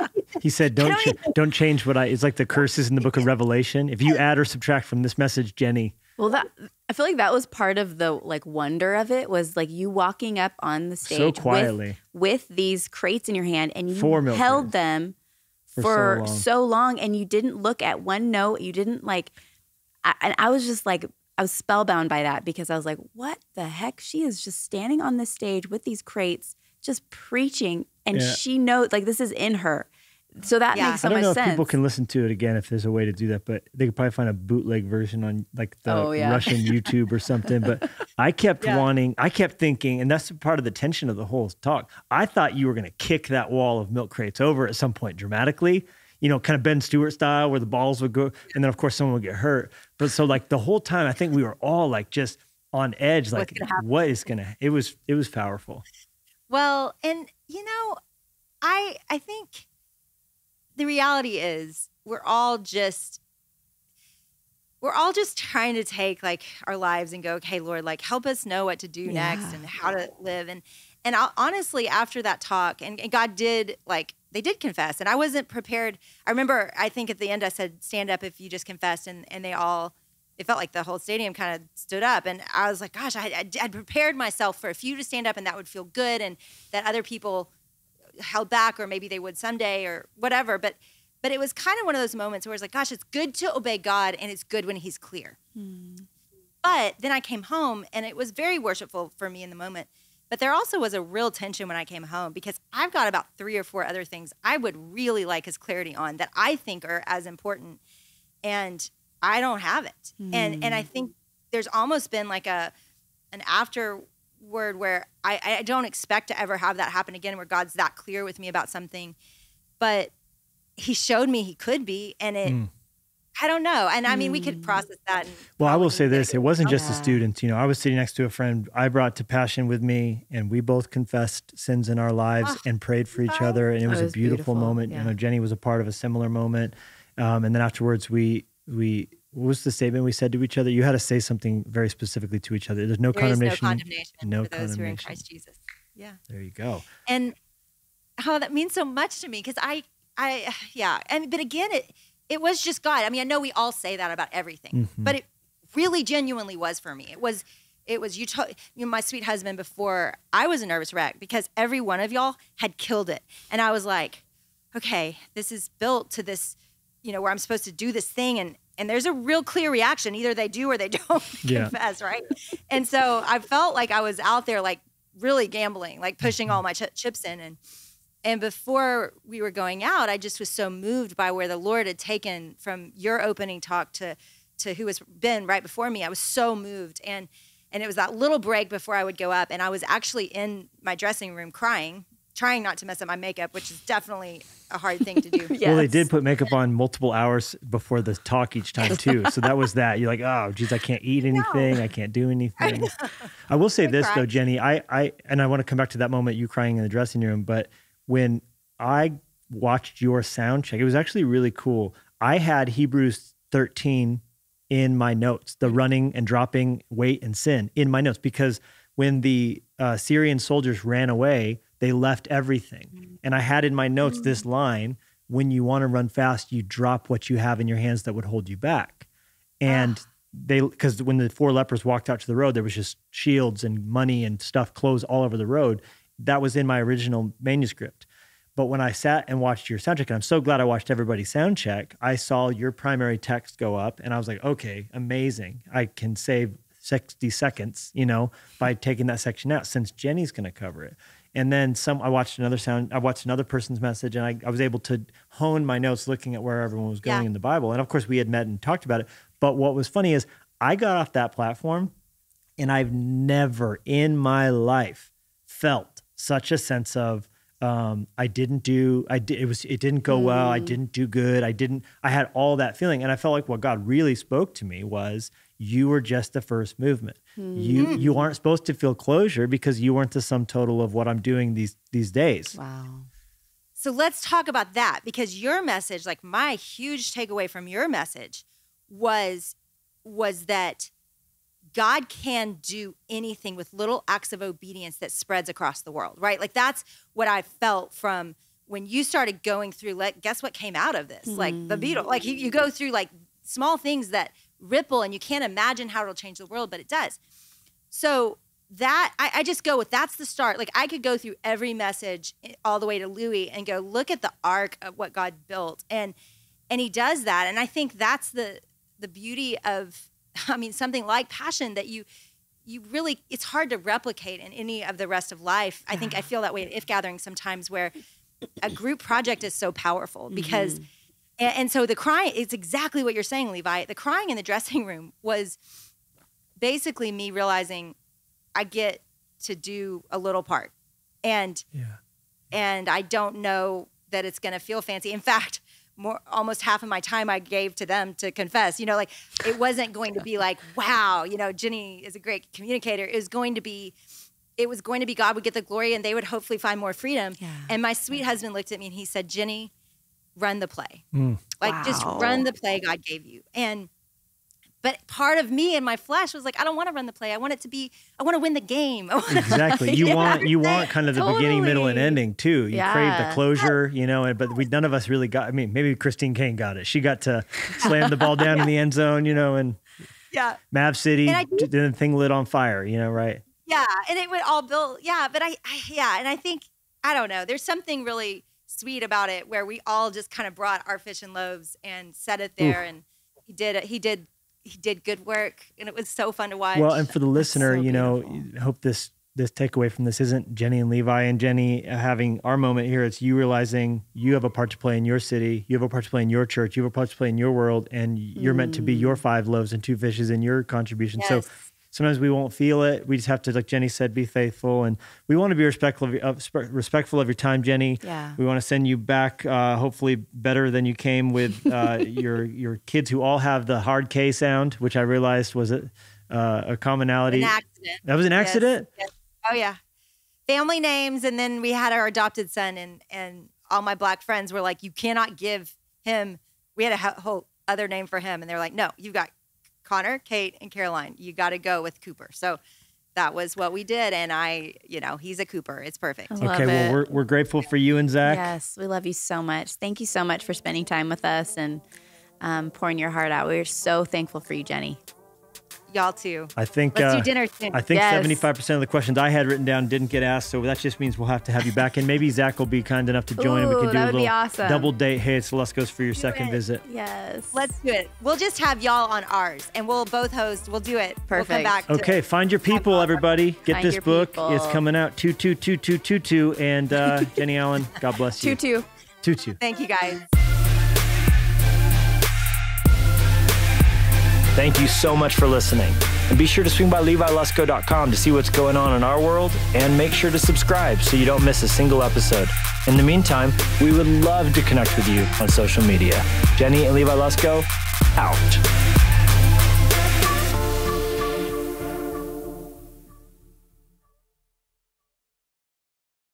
He said, "Don't change what It's like the curses in the book of Revelation. If you add or subtract from this message, Jennie." Well, I feel like that was part of the wonder of it, was like you walking up on the stage so quietly with these crates in your hand, and you held them for so long, and you didn't look at one note. You didn't and I was just like, I was spellbound by that, because I was like, what the heck? She is just standing on this stage with these crates, just preaching, and she knows, this is in her. So that makes so much sense. I don't know if people can listen to it again, if there's a way to do that, but they could probably find a bootleg version on the Russian YouTube or something. But I kept thinking, and that's part of the tension of the whole talk. I thought you were going to kick that wall of milk crates over at some point dramatically, kind of Ben Stewart style, where the balls would go, and then of course someone would get hurt. But so the whole time, I think we were all just on edge, what is going to, it was powerful. Well, and I think the reality is we're all just trying to take our lives and go, okay, Lord, help us know what to do next and how to live. And honestly, after that talk, and God did, they did confess, and I wasn't prepared. I remember, I think at the end I said, stand up if you just confessed, and it felt like the whole stadium kind of stood up. And I was like, gosh, I'd prepared myself for a few to stand up, and that would feel good, and that other people held back, or maybe they would someday, or whatever. But it was kind of one of those moments where it's like, gosh, it's good to obey God, and it's good when he's clear. But then I came home, and it was very worshipful for me in the moment. But there also was a real tension when I came home, because I've got about 3 or 4 other things I would really like his clarity on that I think are as important, and I don't have it. And I think there's almost been an afterword where I don't expect to ever have that happen again, where God's that clear with me about something, but he showed me he could be, and I don't know. And I mean, we could process that. Well, I will say this. It wasn't just the students. I was sitting next to a friend I brought to Passion with me, and we both confessed sins in our lives and prayed for each other. And it was a beautiful moment. Yeah. Jennie was a part of a similar moment. And then afterwards, we what was the statement we said to each other? You had to say something very specifically to each other. There is no condemnation for those who are in Christ Jesus. Yeah. There you go. And that means so much to me, because but again, it was just God. I mean, I know we all say that about everything, but it really genuinely was for me. It was my sweet husband, before I was a nervous wreck, because every one of y'all had killed it. And I was like, okay, this is built to this, where I'm supposed to do this thing. And there's a real clear reaction. Either they do or they don't confess, right? And so I felt like I was out there, really gambling, pushing all my chips in. And before we were going out, I just was so moved by where the Lord had taken from your opening talk to who has been right before me. I was so moved. And And it was that little break before I would go up. And I was actually in my dressing room crying, trying not to mess up my makeup, which is definitely a hard thing to do. Yes. Well, they did put makeup on multiple hours before the talk each time too. So that was that. You're like, oh, geez, I can't eat anything. I can't do anything. I will say this though, Jennie, I want to come back to that moment you crying in the dressing room. But when I watched your sound check, it was actually really cool. I had Hebrews 13 in my notes, the running and dropping weight and sin in my notes, because when the Syrian soldiers ran away, they left everything. And I had in my notes this line, when you want to run fast, you drop what you have in your hands that would hold you back. And because when the 4 lepers walked out to the road, there was just shields and money and stuff, clothes all over the road. That was in my original manuscript. But when I sat and watched your sound check, and I'm so glad I watched everybody's sound check, I saw your primary text go up and I was like, okay, amazing. I can save 60 seconds, by taking that section out, since Jennie's going to cover it. And then I watched another person's message, and I was able to hone my notes looking at where everyone was going in the Bible. And of course we had met and talked about it. But what was funny is I got off that platform and I've never in my life felt such a sense of, it didn't go well. I didn't do good. I had all that feeling. And I felt like what God really spoke to me was, you were just the first movement. You aren't supposed to feel closure because you weren't the sum total of what I'm doing these days. Wow. So let's talk about that, because your message, like my huge takeaway from your message was that God can do anything with little acts of obedience that spreads across the world, right? Like that's what I felt from when you started going through, guess what came out of this? Like the beetle, like you go through like small things that ripple and you can't imagine how it'll change the world, but it does. So that, I just go with, that's the start. Like I could go through every message all the way to Louis and go, look at the arc of what God built. And he does that. And I think that's the beauty of, something like passion that you really, it's hard to replicate in any of the rest of life. I think I feel that way at If Gathering sometimes, where a group project is so powerful because, and so the crying, it's exactly what you're saying, Levi. The crying in the dressing room was basically me realizing I get to do a little part. And I don't know that it's going to feel fancy. In fact, almost half of my time I gave to them to confess, like it wasn't going to be like, wow, Jennie is a great communicator. It was going to be God would get the glory and they would hopefully find more freedom. Yeah. And my sweet husband looked at me and he said, Jennie, run the play. Just run the play God gave you. But part of me in my flesh was like, I don't want to run the play. I want to win the game. Exactly. You want kind of the beginning, middle, and ending too. You crave the closure, but none of us really got, maybe Christine Kane got it. She got to slam the ball down in the end zone, and Mav City, did the thing lit on fire, right? Yeah. And it would all build. Yeah. But and I think, I don't know, there's something really sweet about it where we all just kind of brought our fish and loaves and set it there. And he did good work, and it was so fun to watch. Well, and for the listener, I hope this takeaway from this isn't Jennie and Levi and Jennie having our moment here. It's you realizing you have a part to play in your city, you have a part to play in your church, you have a part to play in your world, and you're meant to be your 5 loaves and 2 fishes in your contribution. Yes. So sometimes we won't feel it. We just have to, like Jennie said, be faithful. And we want to be respectful of your time, Jennie. Yeah. We want to send you back, hopefully better than you came with your kids who all have the hard K sound, which I realized was a commonality. An accident. That was an accident? Yes. Oh, yeah. Family names. And then we had our adopted son, and all my Black friends were like, you cannot give him, we had a whole other name for him. And they're like, no, you've got Connor, Kate, and Caroline. You got to go with Cooper. So that was what we did. And he's a Cooper. It's perfect. Okay. Well, we're grateful for you and Zach. Yes. We love you so much. Thank you so much for spending time with us and pouring your heart out. We're so thankful for you, Jennie. Y'all too. I think let's do dinner soon. I think 75% of the questions I had written down didn't get asked, so that just means we'll have to have you back. And maybe Zach will be kind enough to join, and we can do a little double date. Hey, it's Luskos for your second visit. Yes, let's do it. We'll just have y'all on ours, and we'll both host. We'll do it. Perfect. We'll come back. Okay, find your people, everybody. Get this book. It's coming out 2/2/2/2/2. And Jennie Allen, God bless you. 2/2. Thank you, guys. Thank you so much for listening. And be sure to swing by levilusko.com to see what's going on in our world, and make sure to subscribe so you don't miss a single episode. In the meantime, we would love to connect with you on social media. Jennie and Levi Lusko, out.